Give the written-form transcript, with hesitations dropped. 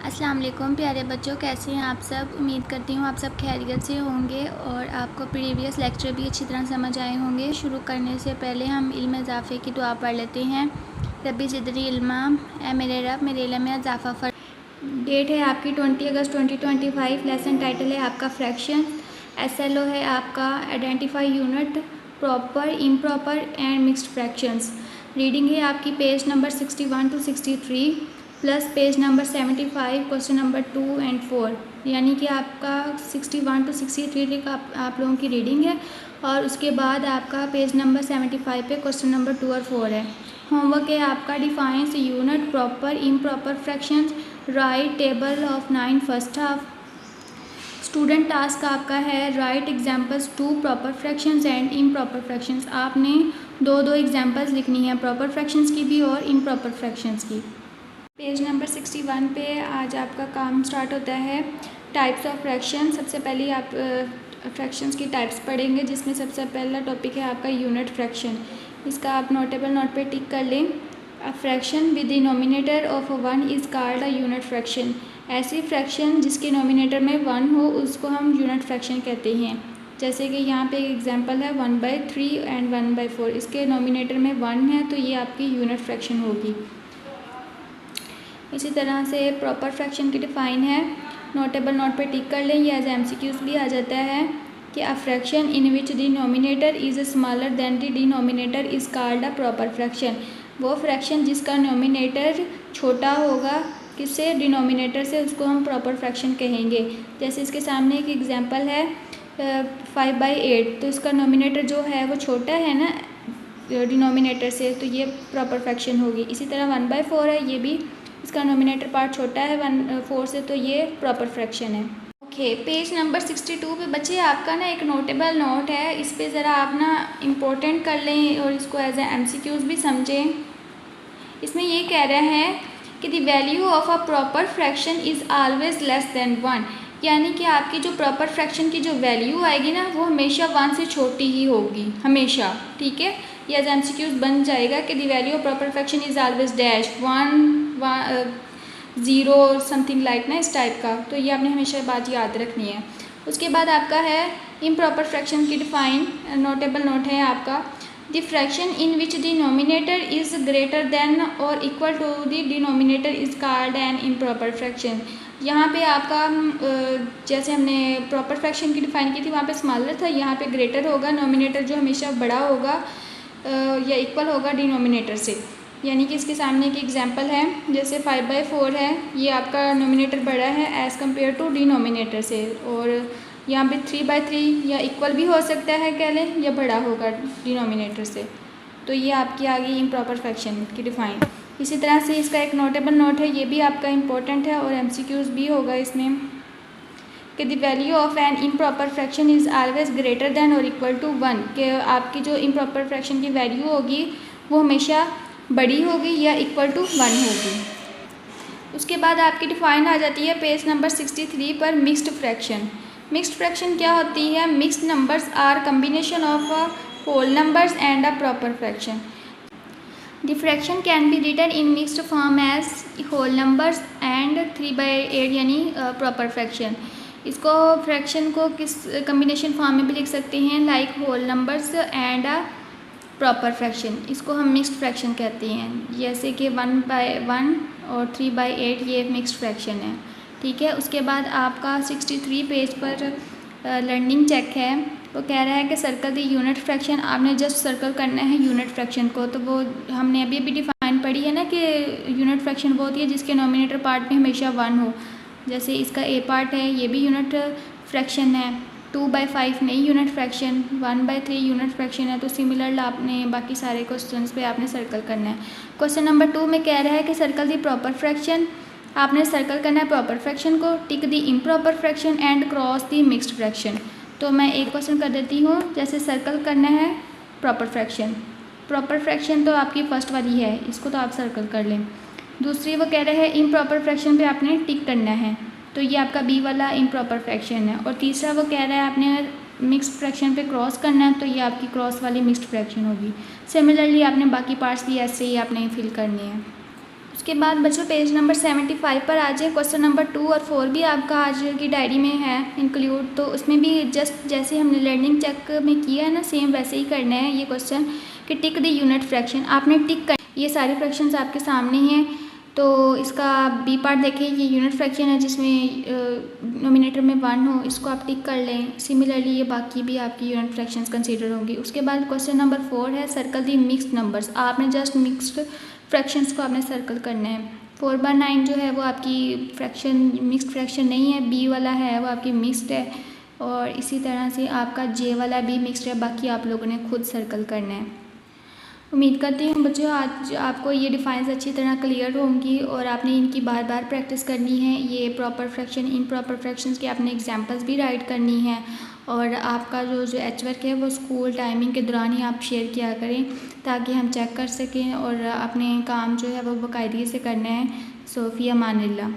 अस्सलाम वालेकुम प्यारे बच्चों, कैसे हैं आप सब। उम्मीद करती हूँ आप सब खैरियत से होंगे और आपको प्रीवियस लेक्चर भी अच्छी तरह समझ आए होंगे। शुरू करने से पहले हम इल्म इजाफ़े की दुआ पढ़ लेते हैं। रब्बी ज़िदनी इल्मा, ए मेरे रब मेरे इल्म में इजाफ़ा फर। डेट है आपकी 20 अगस्त 2025। लेसन टाइटल है आपका फ्रैक्शन। SLO है आपका identify unit, proper, improper and mixed fractions. Reading है आपकी page number 61 to 63 plus page number 75 question number 2 and 4, यानी कि आपका 61 to 63 तक आप लोगों की रीडिंग है और उसके बाद आपका पेज नंबर 75 पे क्वेश्चन नंबर 2 और 4 है। होमवर्क है आपका defines unit, proper, improper fractions, write table of 9 first half. Student task आपका है write examples to proper fractions and improper fractions. आपने दो एग्जाम्पल्स लिखनी है, प्रॉपर फ्रैक्शंस की भी और इम्प्रॉपर फ्रैक्शंस की। पेज नंबर 61 पे आज आपका काम स्टार्ट होता है टाइप्स ऑफ फ्रैक्शन। सबसे पहले आप फ्रैक्शंस की टाइप्स पढ़ेंगे, जिसमें सबसे पहला टॉपिक है आपका यूनिट फ्रैक्शन। इसका आप नोटेबल नोट पे टिक कर लें। A fraction with denominator of 1 is called a unit fraction. ऐसी फ्रैक्शन जिसके नोमिनेटर में 1 हो उसको हम यूनिट फ्रैक्शन कहते हैं। जैसे कि यहाँ पे एक एग्जांपल है 1/3 एंड 1/4। इसके नोमिनेटर में 1 है तो ये आपकी यूनिट फ्रैक्शन होगी। इसी तरह से प्रॉपर फ्रैक्शन की डिफाइन है, नोटेबल नोट पे टिक कर लें। ये एज MCQs भी आ जाता है कि a fraction in which the numerator is smaller than the denominator is called a proper fraction. वो फ्रैक्शन जिसका नोमिनेटर छोटा होगा किससे, डिनोमिनेटर से, उसको हम प्रॉपर फ्रैक्शन कहेंगे। जैसे इसके सामने एक एग्जांपल है 5/8, तो इसका नोमिनेटर जो है वो छोटा है ना डिनोमिनेटर से, तो ये प्रॉपर फ्रैक्शन होगी। इसी तरह 1/4 है, ये भी इसका नोमिनेटर पार्ट छोटा है 1/4 से, तो ये प्रॉपर फ्रैक्शन है। ओके, पेज नंबर 62 पे बच्चे आपका ना एक नोटेबल नोट है, इस पे ज़रा आप ना इम्पोर्टेंट कर लें और इसको एज MCQs भी समझें। इसमें ये कह रहा है कि the value of a proper fraction is always less than 1, यानी कि आपकी जो प्रॉपर फ्रैक्शन की जो वैल्यू आएगी ना वो हमेशा 1 से छोटी ही होगी, हमेशा। ठीक है, ये एज MCQs बन जाएगा कि the value of proper fraction is always dash 1 0 something like ना, इस टाइप का। तो ये आपने हमेशा बात याद रखनी है। उसके बाद आपका है इम्प्रॉपर फ्रैक्शन की डिफाइन, नोटेबल नोट है आपका the fraction in which the numerator is greater than और equal to the denominator is called an improper fraction. यहाँ पे आपका जैसे हमने प्रॉपर फ्रैक्शन की डिफाइन की थी वहाँ पे स्मॉलर था, यहाँ पे ग्रेटर होगा, नोमिनेटर जो हमेशा बड़ा होगा या इक्वल होगा डिनोमिनेटर से। यानी कि इसके सामने एक एग्जांपल है, जैसे 5/4 है, ये आपका नोमिनेटर बड़ा है एज़ कम्पेयर टू डिनोमिनेटर से, और यहाँ पे 3/3 या इक्वल भी हो सकता है कह लें, या बड़ा होगा डिनोमिनेटर से। तो ये आपकी आ गई इम्प्रॉपर फ्रैक्शन की डिफाइन। इसी तरह से इसका एक नोटेबल नोट है, ये भी आपका इम्पोर्टेंट है और MCQs भी होगा इसमें कि the value of an improper fraction is always greater than और इक्वल टू 1, कि आपकी जो इम्प्रॉपर फ्रैक्शन की वैल्यू होगी वो हमेशा बड़ी होगी या इक्वल टू 1 होगी। उसके बाद आपकी डिफाइन आ जाती है पेज नंबर 63 पर मिक्स्ड फ्रैक्शन। मिक्स्ड फ्रैक्शन क्या होती है? Mixed numbers are combination of whole numbers and a proper fraction. The fraction can be written in mixed form as whole numbers and 3/8 यानी प्रॉपर फ्रैक्शन। इसको fraction को किस combination form में भी लिख सकते हैं, like whole numbers and a proper fraction. इसको हम मिक्स्ड फ्रैक्शन कहते हैं, जैसे कि 1/1 और 3/8 ये मिक्स्ड फ्रैक्शन है। ठीक है, उसके बाद आपका 63 पेज पर लर्निंग चेक है, वो कह रहा है कि सर्कल द यूनिट फ्रैक्शन। आपने जस्ट सर्कल करना है यूनिट फ्रैक्शन को, तो वो हमने अभी डिफाइन पढ़ी है ना कि यूनिट फ्रैक्शन वो होती है जिसके नोमिनेटर पार्ट में हमेशा 1 हो। जैसे इसका A पार्ट है, ये भी यूनिट फ्रैक्शन है। 2/5 नहीं यूनिट फ्रैक्शन, 1/3 यूनिट फ्रैक्शन है। तो सिमिलर आपने बाकी सारे क्वेश्चंस पे आपने सर्कल करना है। क्वेश्चन नंबर 2 में कह रहा है कि सर्कल द प्रॉपर फ्रैक्शन। आपने सर्कल करना है प्रॉपर फ्रैक्शन को, tick the improper fraction and cross the mixed fraction. तो मैं एक क्वेश्चन कर देती हूँ, जैसे सर्कल करना है प्रॉपर फ्रैक्शन। प्रॉपर फ्रैक्शन तो आपकी फर्स्ट वाली है, इसको तो आप सर्कल कर लें। दूसरी वो कह रहे हैं इम्प्रॉपर फ्रैक्शन पे आपने टिक करना है, तो ये आपका B वाला इम्प्रॉपर फ्रैक्शन है। और तीसरा वो कह रहा है आपने मिक्स्ड फ्रैक्शन पे क्रॉस करना है, तो ये आपकी क्रॉस वाली मिक्स्ड फ्रैक्शन होगी। सिमिलरली आपने बाकी पार्ट्स भी ऐसे ही आपने फिल करने हैं। उसके बाद बच्चों पेज नंबर 75 पर आ जाए। क्वेश्चन नंबर 2 और 4 भी आपका आज की डायरी में है इंक्लूड, तो उसमें भी जस्ट जैसे हमने लर्निंग चेक में किया है ना, सेम वैसे ही करना है ये क्वेश्चन कि टिक द यूनिट फ्रैक्शन। आपने टिक कर, ये सारे फ्रैक्शंस आपके सामने हैं। तो इसका बी पार्ट देखें, ये यूनिट फ्रैक्शन है जिसमें नोमिनेटर में 1 हो, इसको आप टिक कर लें। सिमिलरली ये बाकी भी आपकी यूनिट फ्रैक्शंस कंसीडर होंगी। उसके बाद क्वेश्चन नंबर 4 है सर्कल दी मिक्स्ड नंबर्स। आपने जस्ट मिक्स्ड फ्रैक्शंस को आपने सर्कल करना है। 4/9 जो है वो आपकी फ्रैक्शन मिक्स्ड फ्रैक्शन नहीं है, बी वाला है वो आपकी मिक्स्ड है, और इसी तरह से आपका जे वाला भी मिक्स्ड है। बाकी आप लोगों ने खुद सर्कल करना है। उम्मीद करती हूँ बच्चों आज आपको ये डिफाइंस अच्छी तरह क्लियर होंगी और आपने इनकी बार बार प्रैक्टिस करनी है। ये प्रॉपर फ्रैक्शन, इम्प्रॉपर फ्रैक्शंस की आपने एग्जांपल्स भी राइट करनी है, और आपका जो एच वर्क है वो स्कूल टाइमिंग के दौरान ही आप शेयर किया करें ताकि हम चेक कर सकें और अपने काम जो है वो बाकायदगी से करना है। सो फ़ी अमानिल्लाह।